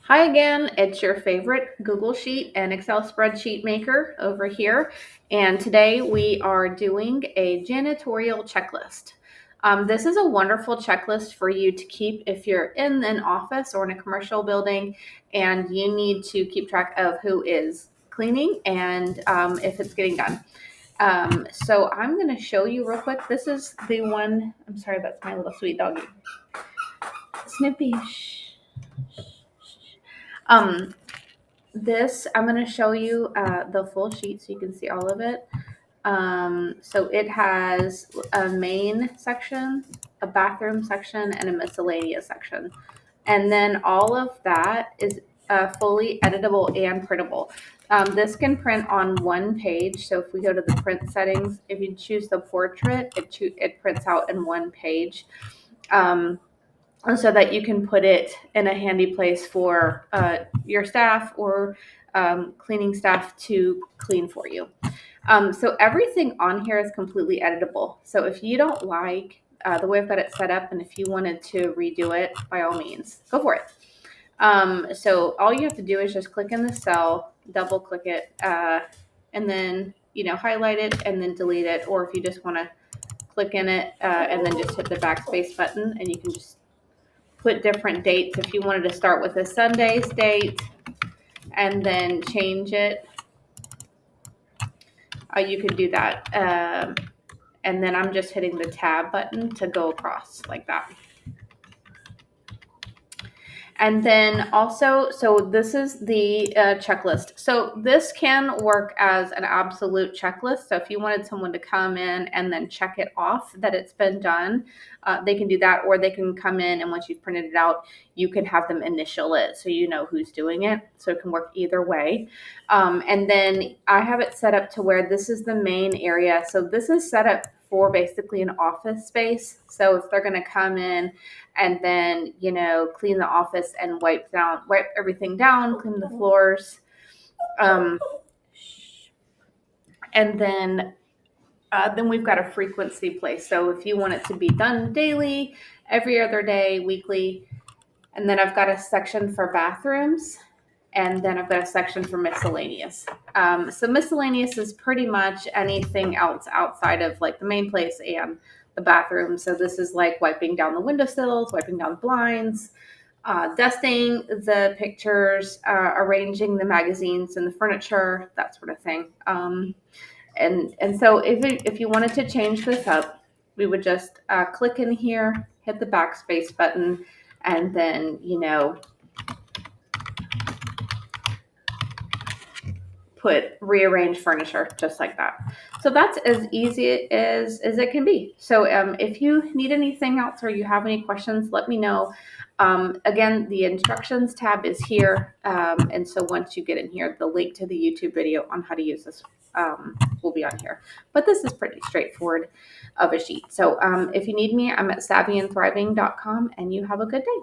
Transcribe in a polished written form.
Hi again, it's your favorite Google Sheet and Excel spreadsheet maker over here. And today we are doing a janitorial checklist. This is a wonderful checklist for you to keep if you're in an office or in a commercial building and you need to keep track of who is cleaning and if it's getting done. So I'm going to show you real quick. This is the one, I'm sorry, that's my little sweet doggy. Snoopy. Shh. Um, This, I'm going to show you the full sheet so you can see all of it. So it has a main section, a bathroom section, and a miscellaneous section. And then all of that is fully editable and printable. This can print on one page. So if we go to the print settings, if you choose the portrait, it prints out in one page. So that you can put it in a handy place for your staff or cleaning staff to clean for you. So everything on here is completely editable. So if you don't like the way I've got it set up, and if you wanted to redo it, by all means, go for it. So all you have to do is just click in the cell, double click it, and then highlight it and then delete it. Or if you just want to click in it and then just hit the backspace button, and you can just put different dates. If you wanted to start with a Sunday's date and then change it, you could do that. And then I'm just hitting the tab button to go across like that. And then also, so this is the checklist. So this can work as an absolute checklist. So if you wanted someone to come in and then check it off that it's been done, they can do that, or they can come in and once you've printed it out, you can have them initial it so you know who's doing it. So it can work either way. And then I have it set up to where this is the main area. So this is set up for basically an office space. So if they're going to come in and then clean the office and wipe everything down, clean the floors, and then we've got a frequency place. So if you want it to be done daily, every other day, weekly, and then I've got a section for bathrooms, and then I've got a section for miscellaneous. So miscellaneous is pretty much anything else outside of like the main place and the bathroom. So this is like wiping down the windowsills, wiping down the blinds, dusting the pictures, arranging the magazines and the furniture, that sort of thing. And so if you wanted to change this up, we would just click in here, hit the backspace button, and then put rearrange furniture just like that. So that's as easy as it can be. So if you need anything else or you have any questions, let me know. Again, the instructions tab is here. And so once you get in here, the link to the YouTube video on how to use this will be on here. But this is pretty straightforward of a sheet. So if you need me, I'm at savvyandthriving.com, and you have a good day.